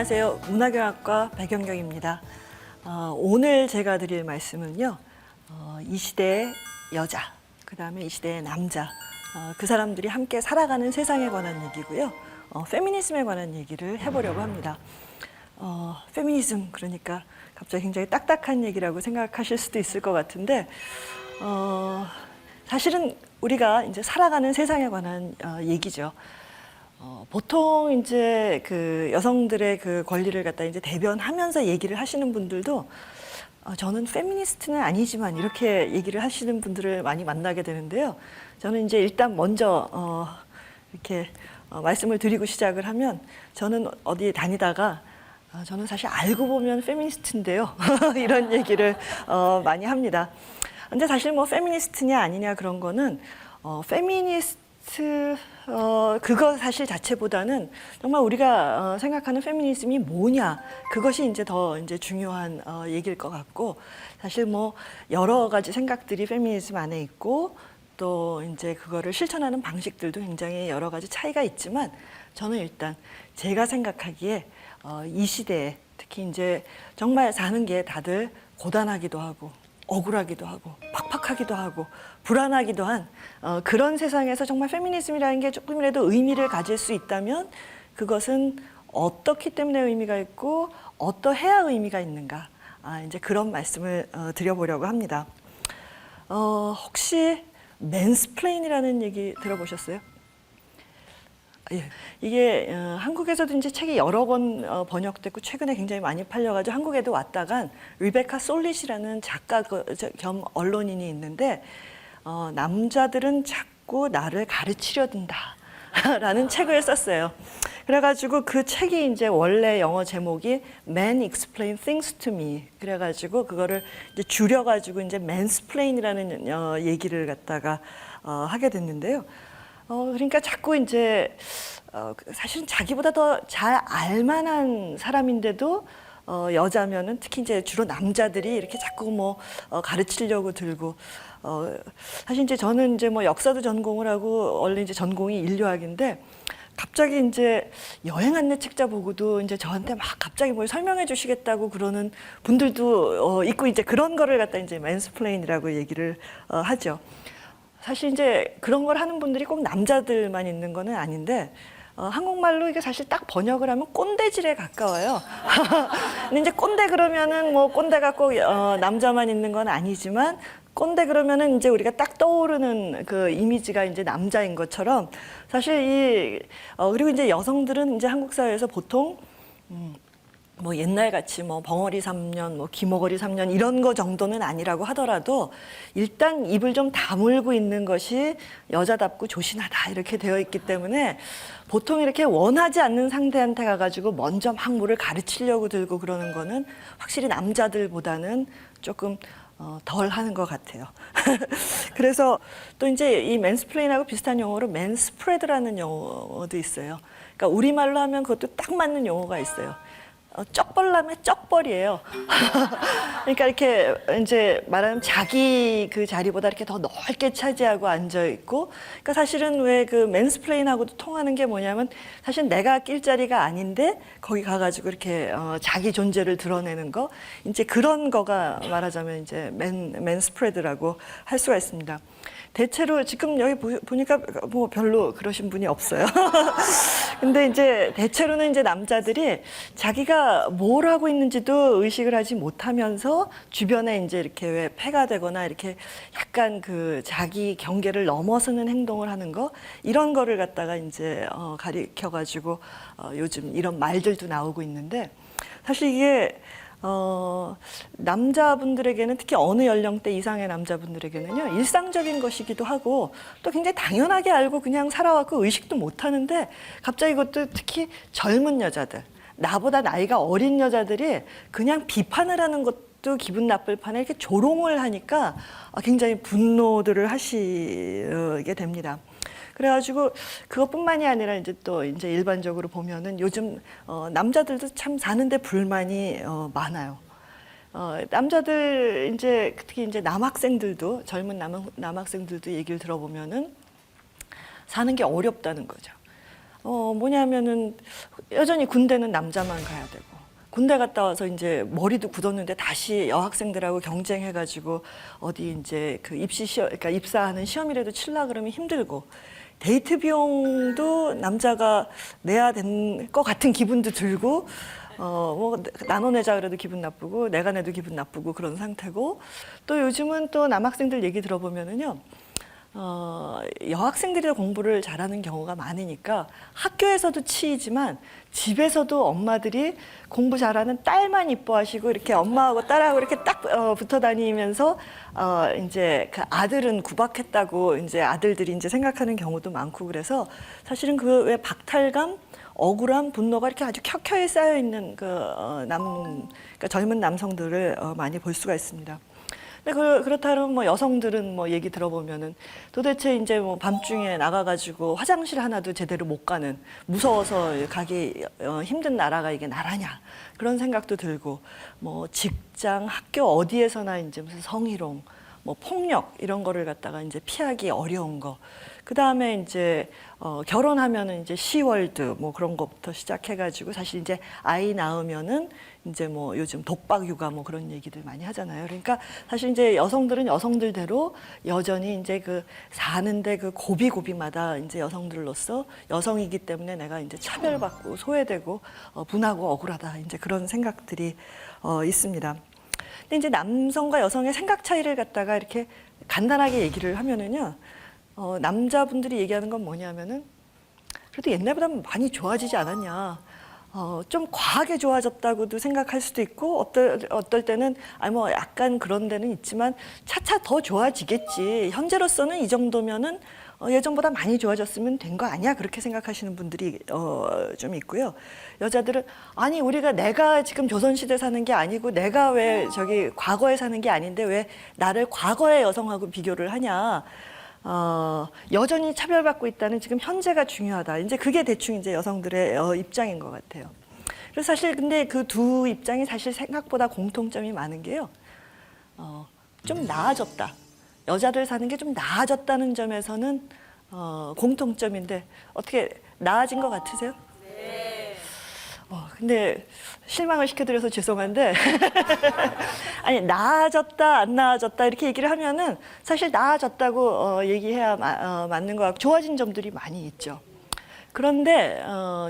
안녕하세요. 문화경학과 백연경입니다. 오늘 제가 드릴 말씀은요. 이 시대의 여자, 그 다음에 이 시대의 남자, 그 사람들이 함께 살아가는 세상에 관한 얘기고요. 페미니즘에 관한 얘기를 해보려고 합니다. 페미니즘, 그러니까 갑자기 굉장히 딱딱한 얘기라고 생각하실 수도 있을 것 같은데, 사실은 우리가 이제 살아가는 세상에 관한 얘기죠. 보통 이제 그 여성들의 그 권리를 갖다 이제 대변하면서 얘기를 하시는 분들도 저는 페미니스트는 아니지만 이렇게 얘기를 하시는 분들을 많이 만나게 되는데요. 저는 이제 일단 먼저 이렇게 말씀을 드리고 시작을 하면, 저는 어디에 다니다가 저는 사실 알고 보면 페미니스트인데요. 이런 얘기를 많이 합니다. 근데 사실 뭐 페미니스트냐 아니냐 그런 거는 그거 사실 자체보다는 정말 우리가 생각하는 페미니즘이 뭐냐, 그것이 이제 더 이제 중요한 얘기일 것 같고, 사실 뭐 여러 가지 생각들이 페미니즘 안에 있고, 또 이제 그거를 실천하는 방식들도 굉장히 여러 가지 차이가 있지만, 저는 일단 제가 생각하기에 이 시대에 특히 이제 정말 사는 게 다들 고단하기도 하고 억울하기도 하고 팍팍하기도 하고 불안하기도 한 그런 세상에서 정말 페미니즘이라는 게 조금이라도 의미를 가질 수 있다면, 그것은 어떻기 때문에 의미가 있고 어떠해야 의미가 있는가, 이제 그런 말씀을 드려보려고 합니다. 혹시 맨스플레인이라는 얘기 들어보셨어요? 예. 이게 한국에서도 이제 책이 여러 권 번역됐고 최근에 굉장히 많이 팔려가지고 한국에도 왔다간 리베카 솔릿이라는 작가 겸 언론인이 있는데, 남자들은 자꾸 나를 가르치려 든다 라는 책을 썼어요. 그래가지고 그 책이 이제 원래 영어 제목이 Men Explain Things to Me, 그래가지고 그거를 이제 줄여가지고 이제 맨스플레인이라는 얘기를 갖다가 하게 됐는데요. 그러니까 자꾸 이제 사실은 자기보다 더 잘 알만한 사람인데도 여자면은 특히 이제 주로 남자들이 이렇게 자꾸 뭐 가르치려고 들고, 사실 이제 저는 이제 뭐 역사도 전공을 하고 원래 이제 전공이 인류학인데, 갑자기 이제 여행 안내 책자 보고도 이제 저한테 막 갑자기 뭘 설명해 주시겠다고 그러는 분들도 있고, 이제 그런 거를 갖다 이제 맨스플레인이라고 얘기를 하죠. 사실 이제 그런 걸 하는 분들이 꼭 남자들만 있는 거는 아닌데, 한국말로 이게 사실 딱 번역을 하면 꼰대질에 가까워요. 근데 이제 꼰대 그러면은 뭐 꼰대가 꼭 남자만 있는 건 아니지만, 꼰대 그러면은 이제 우리가 딱 떠오르는 그 이미지가 이제 남자인 것처럼, 사실 그리고 이제 여성들은 이제 한국 사회에서 보통 뭐 옛날 같이 뭐 벙어리 3년, 뭐 기머거리 3년 이런 거 정도는 아니라고 하더라도 일단 입을 좀 다물고 있는 것이 여자답고 조신하다 이렇게 되어 있기 때문에, 보통 이렇게 원하지 않는 상대한테 가가지고 먼저 막 뭐를 가르치려고 들고 그러는 거는 확실히 남자들보다는 조금 덜 하는 것 같아요. 그래서 또 이제 이 맨스플레인하고 비슷한 용어로 맨스프레드라는 용어도 있어요. 그러니까 우리말로 하면 그것도 딱 맞는 용어가 있어요. 쩍벌라면 쩍벌이에요. 그러니까 이렇게 이제 말하면 자기 그 자리보다 이렇게 더 넓게 차지하고 앉아 있고, 그러니까 사실은 왜 그 맨스플레인하고도 통하는 게 뭐냐면, 사실 내가 낄 자리가 아닌데 거기 가가지고 이렇게 자기 존재를 드러내는 거, 이제 그런 거가 말하자면 이제 맨스프레드라고 할 수가 있습니다. 대체로 지금 여기 보니까 뭐 별로 그러신 분이 없어요. 근데 이제 대체로는 이제 남자들이 자기가 뭘 하고 있는지도 의식을 하지 못하면서 주변에 이제 이렇게 왜 폐가 되거나 이렇게 약간 그 자기 경계를 넘어서는 행동을 하는 거, 이런 거를 갖다가 이제 가리켜 가지고 요즘 이런 말들도 나오고 있는데, 사실 이게 남자분들에게는, 특히 어느 연령대 이상의 남자분들에게는요, 일상적인 것이기도 하고 또 굉장히 당연하게 알고 그냥 살아왔고 의식도 못 하는데, 갑자기 그것도 특히 젊은 여자들, 나보다 나이가 어린 여자들이 그냥 비판을 하는 것도 기분 나쁠 판에 이렇게 조롱을 하니까 굉장히 분노들을 하시게 됩니다. 그래가지고 그것뿐만이 아니라 이제 또 이제 일반적으로 보면은 요즘 남자들도 참 사는데 불만이 많아요. 남자들 이제 특히 이제 남학생들도, 젊은 남학생들도 얘기를 들어보면은 사는 게 어렵다는 거죠. 뭐냐면은 여전히 군대는 남자만 가야 되고 군대 갔다 와서 이제 머리도 굳었는데 다시 여학생들하고 경쟁해가지고 어디 이제 그 입시 시험, 그러니까 입사하는 시험이라도 치려 그러면 힘들고 데이트 비용도 남자가 내야 될 것 같은 기분도 들고 뭐 나눠 내자 그래도 기분 나쁘고 내가 내도 기분 나쁘고 그런 상태고 또 요즘은 또 남학생들 얘기 들어보면은요. 여학생들이 더 공부를 잘하는 경우가 많으니까 학교에서도 치이지만 집에서도 엄마들이 공부 잘하는 딸만 이뻐하시고 이렇게 엄마하고 딸하고 이렇게 딱 붙어 다니면서 이제 그 아들은 구박했다고 이제 아들들이 이제 생각하는 경우도 많고 그래서 사실은 그 왜 박탈감, 억울함, 분노가 이렇게 아주 켜켜이 쌓여 있는 그러니까 젊은 남성들을 많이 볼 수가 있습니다. 근데 그렇다면 뭐 여성들은 뭐 얘기 들어보면은 도대체 이제 뭐 밤중에 나가가지고 화장실 하나도 제대로 못 가는 무서워서 가기 힘든 나라가 이게 나라냐 그런 생각도 들고 뭐 직장, 학교 어디에서나 이제 무슨 성희롱, 뭐 폭력 이런 거를 갖다가 이제 피하기 어려운 거. 그 다음에 이제 결혼하면은 이제 시월드 뭐 그런 것부터 시작해가지고 사실 이제 아이 낳으면은 이제 뭐 요즘 독박 육아 뭐 그런 얘기들 많이 하잖아요. 그러니까 사실 이제 여성들은 여성들대로 여전히 이제 그 사는데 그 고비고비마다 이제 여성들로서 여성이기 때문에 내가 이제 차별받고 소외되고 분하고 억울하다 이제 그런 생각들이 있습니다. 근데 이제 남성과 여성의 생각 차이를 갖다가 이렇게 간단하게 얘기를 하면은요. 남자분들이 얘기하는 건 뭐냐면은 그래도 옛날보다 많이 좋아지지 않았냐. 좀 과하게 좋아졌다고도 생각할 수도 있고 어떨 때는 뭐 약간 그런 데는 있지만 차차 더 좋아지겠지. 현재로서는 이 정도면은 예전보다 많이 좋아졌으면 된 거 아니야? 그렇게 생각하시는 분들이 좀 있고요. 여자들은 아니 우리가 내가 지금 조선시대 사는 게 아니고 내가 왜 저기 과거에 사는 게 아닌데 왜 나를 과거의 여성하고 비교를 하냐? 여전히 차별받고 있다는 지금 현재가 중요하다. 이제 그게 대충 이제 여성들의 입장인 것 같아요. 그래서 사실 근데 그 두 입장이 사실 생각보다 공통점이 많은 게요. 좀 나아졌다. 여자들 사는 게 좀 나아졌다는 점에서는 공통점인데 어떻게 나아진 것 같으세요? 네. 근데 실망을 시켜드려서 죄송한데 아니 나아졌다 안 나아졌다 이렇게 얘기를 하면은 사실 나아졌다고 얘기해야 맞는 것 같고 좋아진 점들이 많이 있죠. 그런데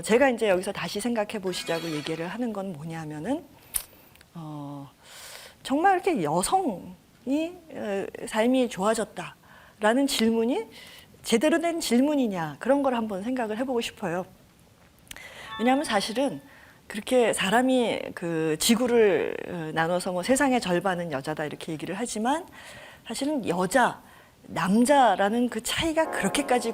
제가 이제 여기서 다시 생각해 보시자고 얘기를 하는 건 뭐냐면은 정말 이렇게 여성이 삶이 좋아졌다라는 질문이 제대로 된 질문이냐 그런 걸 한번 생각을 해보고 싶어요. 왜냐하면 사실은 그렇게 사람이 그 지구를 나눠서 뭐 세상의 절반은 여자다 이렇게 얘기를 하지만 사실은 여자, 남자라는 그 차이가 그렇게까지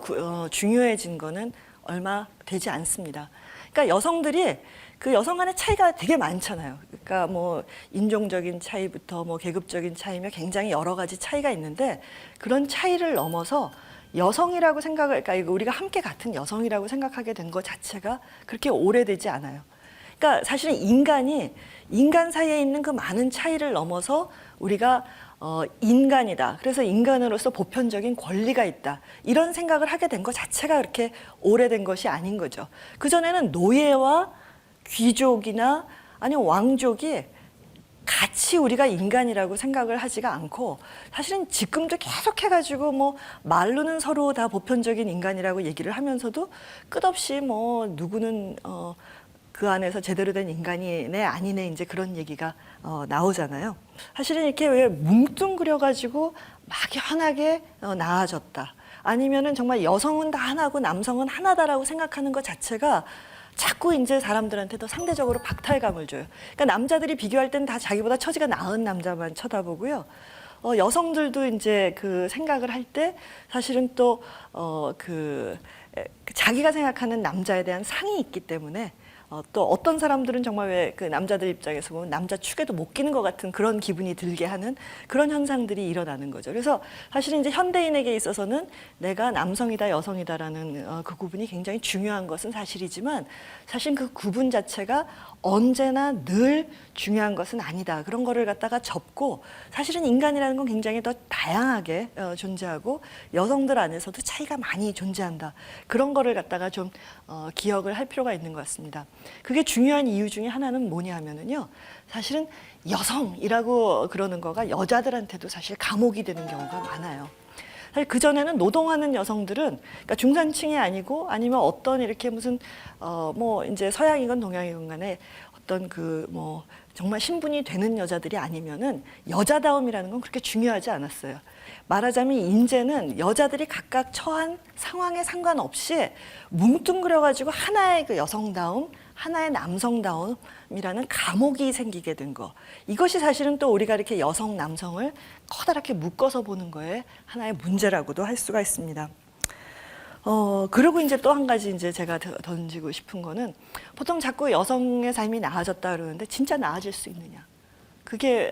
중요해진 거는 얼마 되지 않습니다. 그러니까 여성들이 그 여성 간의 차이가 되게 많잖아요. 그러니까 뭐 인종적인 차이부터 뭐 계급적인 차이며 굉장히 여러 가지 차이가 있는데 그런 차이를 넘어서 여성이라고 생각을, 그러니까 우리가 함께 같은 여성이라고 생각하게 된 것 자체가 그렇게 오래되지 않아요. 그러니까 사실은 인간 사이에 있는 그 많은 차이를 넘어서 우리가 인간이다. 그래서 인간으로서 보편적인 권리가 있다. 이런 생각을 하게 된 것 자체가 그렇게 오래된 것이 아닌 거죠. 그전에는 노예와 귀족이나 아니면 왕족이 같이 우리가 인간이라고 생각을 하지가 않고 사실은 지금도 계속 해가지고 뭐 말로는 서로 다 보편적인 인간이라고 얘기를 하면서도 끝없이 뭐 누구는 그 안에서 제대로 된 인간이네 아니네 이제 그런 얘기가 나오잖아요. 사실은 이렇게 왜 뭉뚱그려가지고 막연하게 나아졌다. 아니면은 정말 여성은 다 하나고 남성은 하나다라고 생각하는 것 자체가 자꾸 이제 사람들한테 더 상대적으로 박탈감을 줘요. 그러니까 남자들이 비교할 때는 다 자기보다 처지가 나은 남자만 쳐다보고요. 여성들도 이제 그 생각을 할 때 사실은 또 자기가 생각하는 남자에 대한 상이 있기 때문에 또 어떤 사람들은 정말 왜 그 남자들 입장에서 보면 남자 축에도 못 끼는 것 같은 그런 기분이 들게 하는 그런 현상들이 일어나는 거죠. 그래서 사실은 이제 현대인에게 있어서는 내가 남성이다 여성이다라는 그 구분이 굉장히 중요한 것은 사실이지만 사실 그 구분 자체가 언제나 늘 중요한 것은 아니다. 그런 거를 갖다가 접고 사실은 인간이라는 건 굉장히 더 다양하게 존재하고 여성들 안에서도 차이가 많이 존재한다. 그런 거를 갖다가 좀 기억을 할 필요가 있는 것 같습니다. 그게 중요한 이유 중에 하나는 뭐냐 하면은요. 사실은 여성이라고 그러는 거가 여자들한테도 사실 감옥이 되는 경우가 많아요. 사실 그전에는 노동하는 여성들은 그러니까 중산층이 아니고 아니면 어떤 이렇게 무슨 뭐 이제 서양이건 동양이건 간에 어떤 그 뭐 정말 신분이 되는 여자들이 아니면은 여자다움이라는 건 그렇게 중요하지 않았어요. 말하자면 이제는 여자들이 각각 처한 상황에 상관없이 뭉뚱그려가지고 하나의 그 여성다움, 하나의 남성다움이라는 감옥이 생기게 된 거. 이것이 사실은 또 우리가 이렇게 여성, 남성을 커다랗게 묶어서 보는 거에 하나의 문제라고도 할 수가 있습니다. 그리고 이제 또 한 가지 이제 제가 던지고 싶은 거는 보통 자꾸 여성의 삶이 나아졌다 그러는데 진짜 나아질 수 있느냐. 그게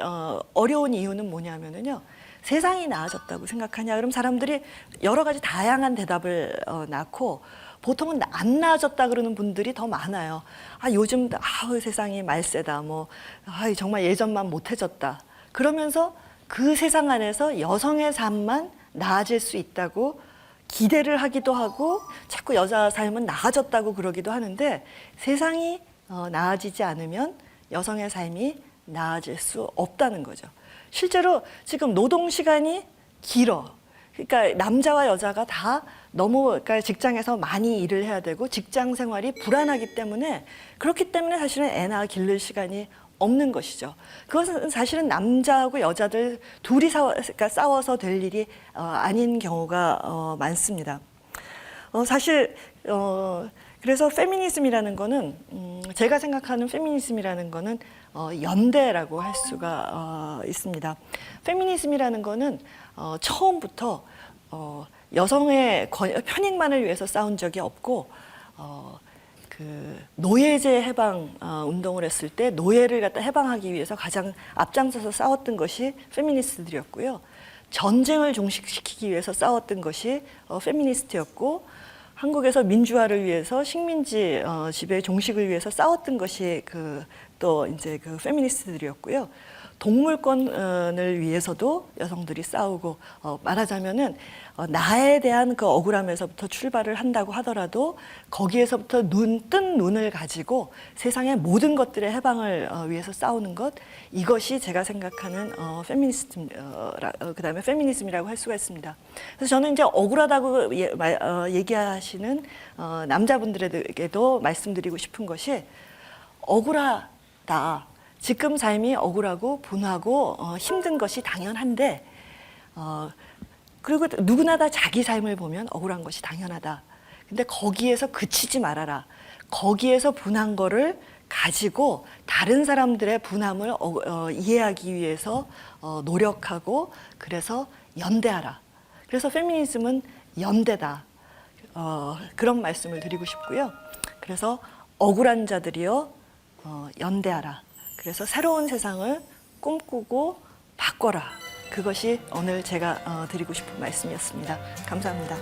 어려운 이유는 뭐냐면은요. 세상이 나아졌다고 생각하냐. 그럼 사람들이 여러 가지 다양한 대답을 낳고 보통은 안 나아졌다 그러는 분들이 더 많아요. 요즘 세상이 말세다. 정말 예전만 못해졌다. 그러면서 그 세상 안에서 여성의 삶만 나아질 수 있다고 기대를 하기도 하고 자꾸 여자 삶은 나아졌다고 그러기도 하는데 세상이 나아지지 않으면 여성의 삶이 나아질 수 없다는 거죠. 실제로 지금 노동 시간이 길어. 그러니까 남자와 여자가 다 너무 그러니까 직장에서 많이 일을 해야 되고 직장 생활이 불안하기 때문에 그렇기 때문에 사실은 애 낳아 기를 시간이 없는 것이죠. 그것은 사실은 남자하고 여자들 둘이 그러니까 싸워서 될 일이 아닌 경우가 많습니다. 사실 그래서 페미니즘이라는 거는 제가 생각하는 페미니즘이라는 거는 연대라고 할 수가 있습니다. 페미니즘이라는 거는 처음부터 여성의 편익만을 위해서 싸운 적이 없고 그 노예제 해방 운동을 했을 때 노예를 갖다 해방하기 위해서 가장 앞장서서 싸웠던 것이 페미니스트들이었고요. 전쟁을 종식시키기 위해서 싸웠던 것이 페미니스트였고 한국에서 민주화를 위해서 식민지 지배 종식을 위해서 싸웠던 것이 또 이제 그 페미니스트들이었고요. 동물권을 위해서도 여성들이 싸우고 말하자면은 나에 대한 그 억울함에서부터 출발을 한다고 하더라도 거기에서부터 뜬 눈을 가지고 세상의 모든 것들의 해방을 위해서 싸우는 것 이것이 제가 생각하는 그다음에 페미니즘이라고 할 수가 있습니다. 그래서 저는 이제 억울하다고 얘기하시는 남자분들에게도 말씀드리고 싶은 것이 억울하다. 지금 삶이 억울하고 분하고 힘든 것이 당연한데 그리고 누구나 다 자기 삶을 보면 억울한 것이 당연하다. 근데 거기에서 그치지 말아라. 거기에서 분한 거를 가지고 다른 사람들의 분함을 이해하기 위해서 노력하고 그래서 연대하라. 그래서 페미니즘은 연대다. 그런 말씀을 드리고 싶고요. 그래서 억울한 자들이여 연대하라. 그래서 새로운 세상을 꿈꾸고 바꿔라. 그것이 오늘 제가 드리고 싶은 말씀이었습니다. 감사합니다.